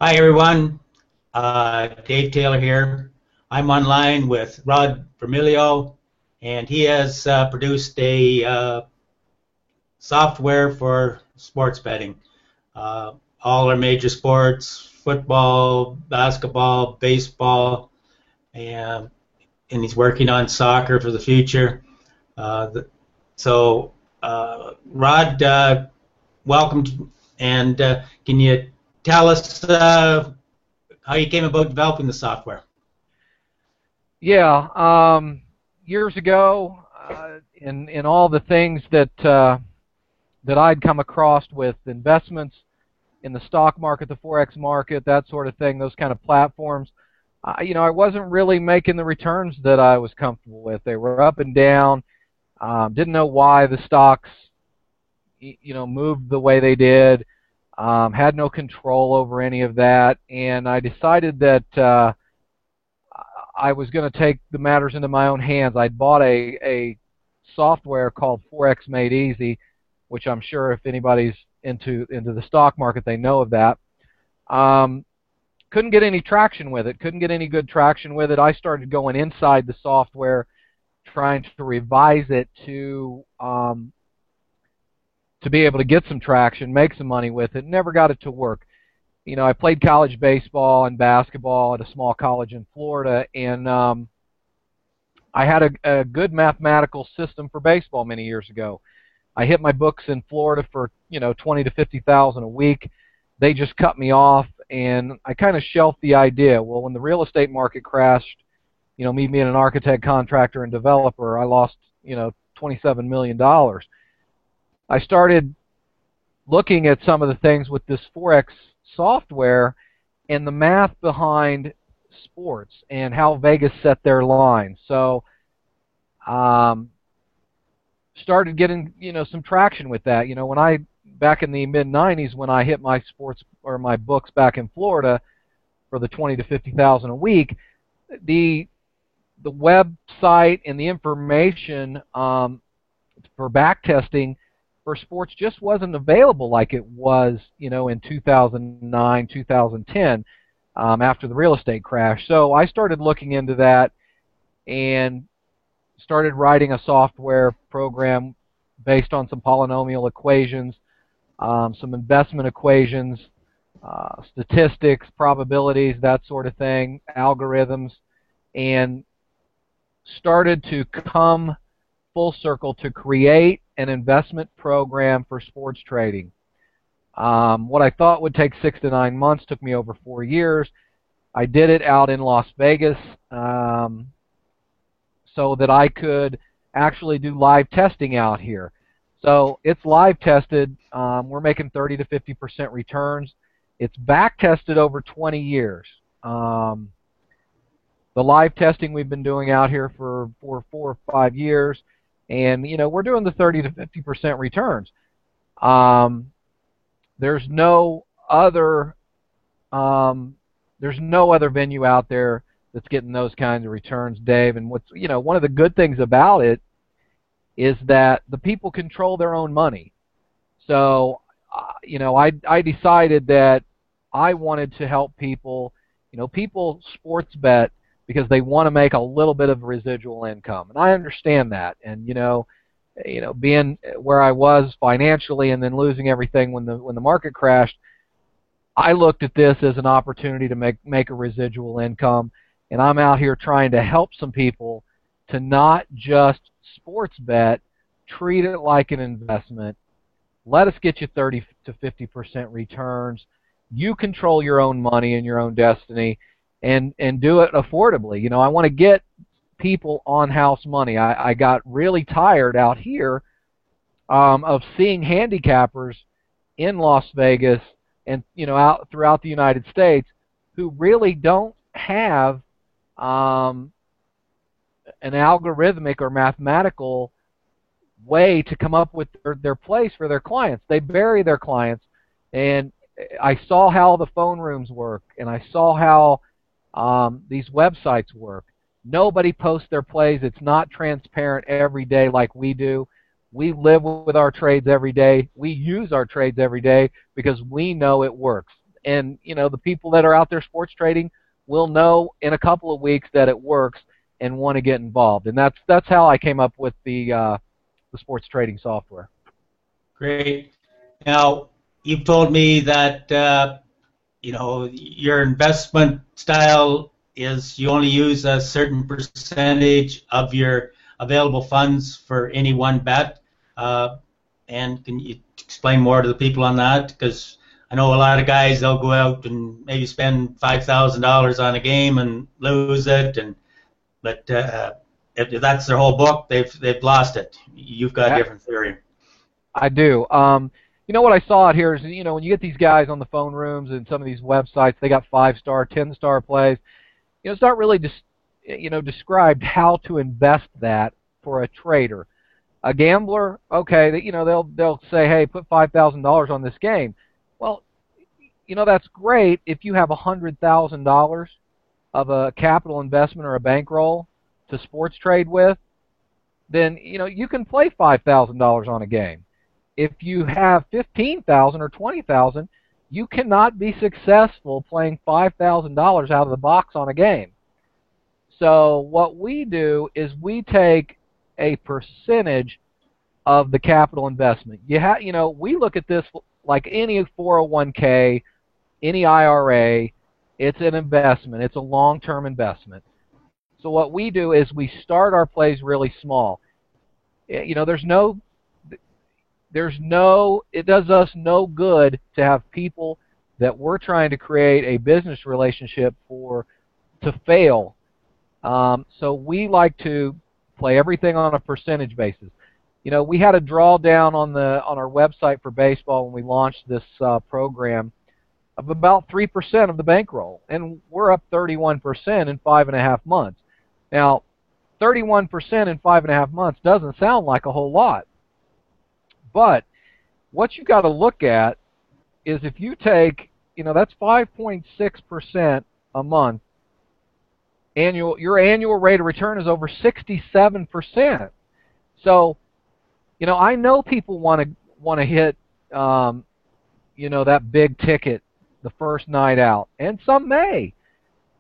Hi, everyone. Dave Taylor here. I'm online with Rod Vermilio, and he has produced a software for sports betting. All our major sports, football, basketball, baseball, and he's working on soccer for the future. Rod, welcome, and can you tell us how you came about developing the software? Yeah, years ago, in all the things that I'd come across with investments in the stock market, the forex market, that sort of thing, those kind of platforms, I wasn't really making the returns that I was comfortable with. They were up and down. Didn't know why the stocks, moved the way they did. Had no control over any of that, and I decided that I was going to take the matters into my own hands. I'd bought a software called Forex Made Easy, which I'm sure if anybody's into the stock market, they know of that. Couldn't get any traction with it. Couldn't get any good traction with it. I started going inside the software, trying to revise it to be able to get some traction, make some money with it. Never got it to work. I played college baseball and basketball at a small college in Florida, and I had a good mathematical system for baseball many years ago. I hit my books in Florida for 20 to 50,000 a week. They just cut me off, and I kind of shelved the idea. Well, when the real estate market crashed, me being an architect, contractor, and developer, I lost $27 million. I started looking at some of the things with this Forex software and the math behind sports and how Vegas set their lines. So started getting some traction with that. When I back in the mid 90s, when I hit my sports or my books back in Florida for the 20 to 50,000 a week, the website and the information for back testing for sports just wasn't available like it was, in 2009, 2010, after the real estate crash. So I started looking into that and started writing a software program based on some polynomial equations, some investment equations, statistics, probabilities, that sort of thing, algorithms, and started to come full circle to create an investment program for sports trading. What I thought would take 6 to 9 months took me over 4 years. I did it out in Las Vegas so that I could actually do live testing out here. So it's live tested. We're making 30 to 50% returns. It's back tested over 20 years. The live testing we've been doing out here for 4 or 5 years. And we're doing the 30 to 50% returns. There's no other venue out there that's getting those kinds of returns, Dave. And what's one of the good things about it is that the people control their own money. So I decided that I wanted to help people. People sports bet because they want to make a little bit of residual income, and I understand that. And being where I was financially, and then losing everything when the market crashed, I looked at this as an opportunity to make a residual income. And I'm out here trying to help some people to not just sports bet, treat it like an investment. Let us get you 30 to 50% returns. You control your own money and your own destiny. And do it affordably. I want to get people on house money. I got really tired out here of seeing handicappers in Las Vegas and out throughout the United States who really don't have an algorithmic or mathematical way to come up with their place for their clients. They bury their clients, and I saw how the phone rooms work, and I saw how these websites work. Nobody posts their plays. It's not transparent every day like we do. We live with our trades every day. We use our trades every day because we know it works. and the people that are out there sports trading will know in a couple of weeks that it works and want to get involved. And that's how I came up with the sports trading software. Great. Now, you've told me that your investment style is you only use a certain percentage of your available funds for any one bet. And can you explain more to the people on that? Because I know a lot of guys, they'll go out and maybe spend $5,000 on a game and lose it, but if that's their whole book, they've lost it. You've got a different theory. I do. What I saw out here is, when you get these guys on the phone rooms and some of these websites, they got 5-star, 10-star plays. It's not really described how to invest that for a trader. A gambler, okay, they'll say, hey, put $5,000 on this game. Well, that's great if you have $100,000 of a capital investment or a bankroll to sports trade with. Then you can play $5,000 on a game. If you have $15,000 or $20,000, you cannot be successful playing $5,000 out of the box on a game. So what we do is we take a percentage of the capital investment. We look at this like any 401k, any IRA. It's an investment. It's a long-term investment. So what we do is we start our plays really small. It does us no good to have people that we're trying to create a business relationship to fail. So we like to play everything on a percentage basis. We had a drawdown on our website for baseball when we launched this program of about 3% of the bankroll, and we're up 31% in 5.5 months. Now, 31% in 5.5 months doesn't sound like a whole lot, but what you got to look at is if you take, that's 5.6% a month. Your annual rate of return is over 67%. So, I know people want to hit, that big ticket the first night out, and some may.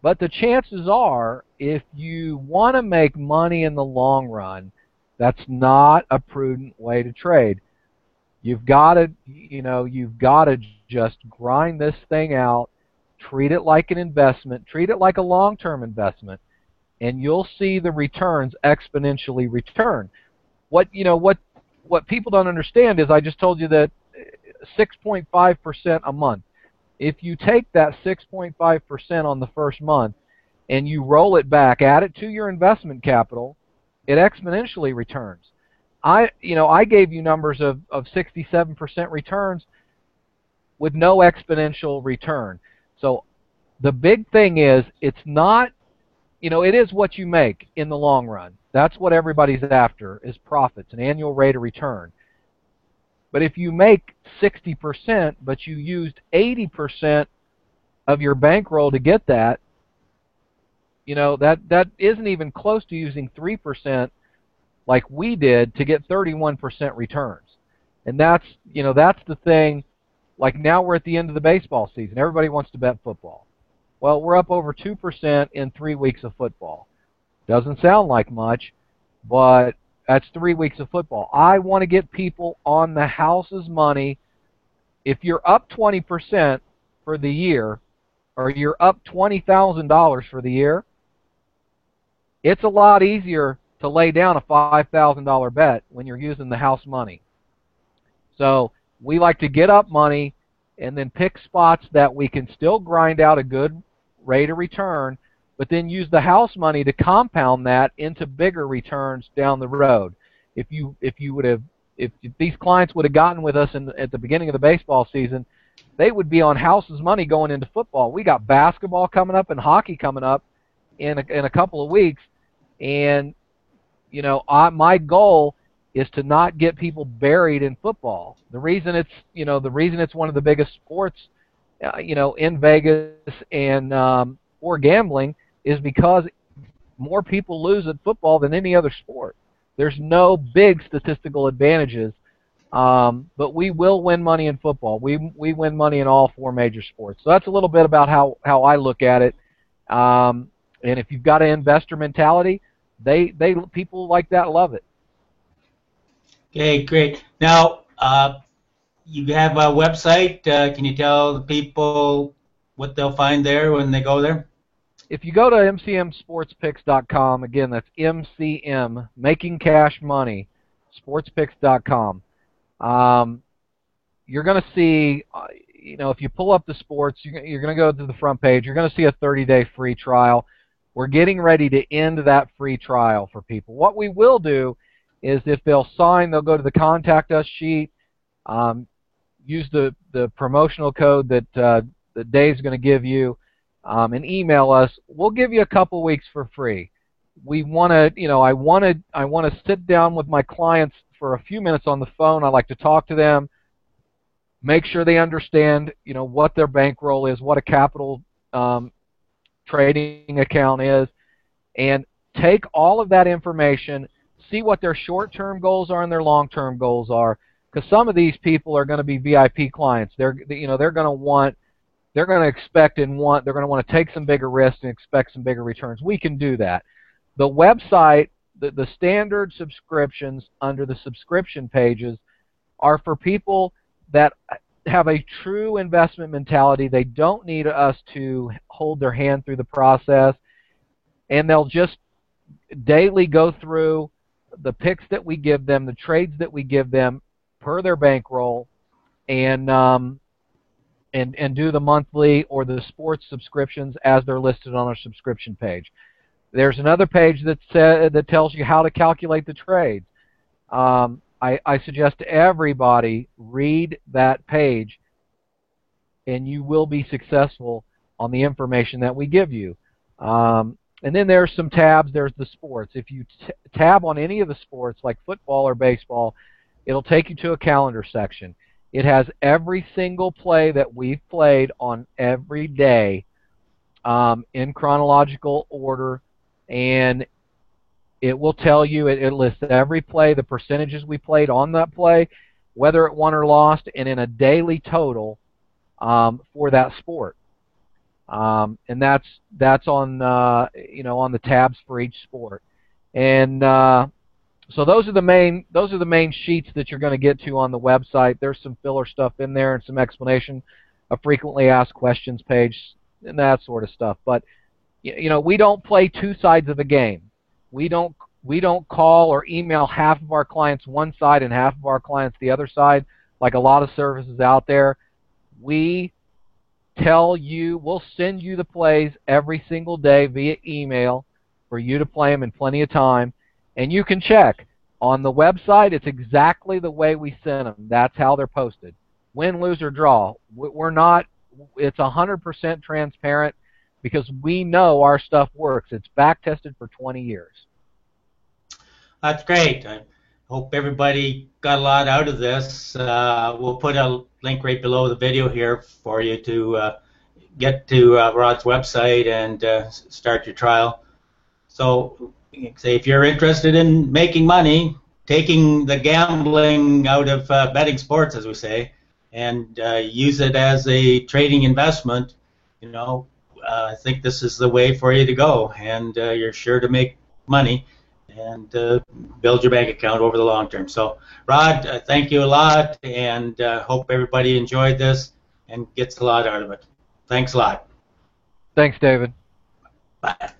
But the chances are, if you want to make money in the long run, that's not a prudent way to trade. You've got to just grind this thing out, treat it like an investment, treat it like a long-term investment, and you'll see the returns exponentially return. What people don't understand is I just told you that 6.5% a month. If you take that 6.5% on the first month and you roll it back, add it to your investment capital, it exponentially returns. I gave you numbers of 67% returns with no exponential return. So the big thing is it's not, it is what you make in the long run. That's what everybody's after, is profits, an annual rate of return. But if you make 60%, but you used 80% of your bankroll to get that, that isn't even close to using 3% like we did to get 31% returns. And that's the thing. Like now we're at the end of the baseball season. Everybody wants to bet football. Well, we're up over 2% in 3 weeks of football. Doesn't sound like much, but that's 3 weeks of football. I want to get people on the house's money. If you're up 20% for the year, or you're up $20,000 for the year, it's a lot easier to lay down a $5,000 bet when you're using the house money. So we like to get up money and then pick spots that we can still grind out a good rate of return, but then use the house money to compound that into bigger returns down the road. If these clients would have gotten with us at the beginning of the baseball season, they would be on house's money going into football. We got basketball coming up and hockey coming up in a couple of weeks, and my goal is to not get people buried in football. The reason it's one of the biggest sports, in Vegas and for gambling is because more people lose at football than any other sport. There's no big statistical advantages But we will win money in football. We win money in all 4 major sports. So that's a little bit about how I look at it. And if you've got an investor mentality, people like that love it. Okay, great. Now, you have a website. Can you tell the people what they'll find there when they go there? If you go to mcmsportspicks.com, again, that's MCM, Making Cash Money, sportspicks.com. You're going to see, if you pull up the sports, you're going to go to the front page. You're going to see a 30-day free trial. We're getting ready to end that free trial for people. What we will do is if they'll sign, they'll go to the Contact Us sheet, use the promotional code that Dave's going to give you, and email us. We'll give you a couple weeks for free. We want to, I want to sit down with my clients for a few minutes on the phone. I like to talk to them, make sure they understand, what their bankroll is, what a capital trading account is, and take all of that information, see what their short-term goals are and their long-term goals are, because some of these people are going to be VIP clients. They're going to expect and want, they're going to want to take some bigger risks and expect some bigger returns. We can do that. The website, the standard subscriptions under the subscription pages are for people that have a true investment mentality. They don't need us to hold their hand through the process, and they'll just daily go through the picks that we give them, the trades that we give them per their bankroll, and do the monthly or the sports subscriptions as they're listed on our subscription page. There's another page that tells you how to calculate the trades. I suggest everybody read that page, and you will be successful on the information that we give you. And then there's some tabs. There's the sports. If you tab on any of the sports, like football or baseball, it'll take you to a calendar section. It has every single play that we've played on every day in chronological order, and it will tell you, it lists every play, the percentages we played on that play, whether it won or lost, and in a daily total for that sport. And that's on on the tabs for each sport. And so those are the main sheets that you're going to get to on the website. There's some filler stuff in there and some explanation, a frequently asked questions page, and that sort of stuff. But we don't play two sides of a game. We don't call or email half of our clients one side and half of our clients the other side, like a lot of services out there. We tell you, we'll send you the plays every single day via email for you to play them in plenty of time. And you can check. On the website, it's exactly the way we send them. That's how they're posted. Win, lose, or draw. We're not, it's 100% transparent because we know our stuff works. It's back-tested for 20 years. That's great. I hope everybody got a lot out of this. We'll put a link right below the video here for you to get to Rod's website and start your trial. So, say if you're interested in making money, taking the gambling out of betting sports, as we say, and use it as a trading investment, I think this is the way for you to go, and you're sure to make money and build your bank account over the long term. So, Rod, thank you a lot, and hope everybody enjoyed this and gets a lot out of it. Thanks a lot. Thanks, David. Bye.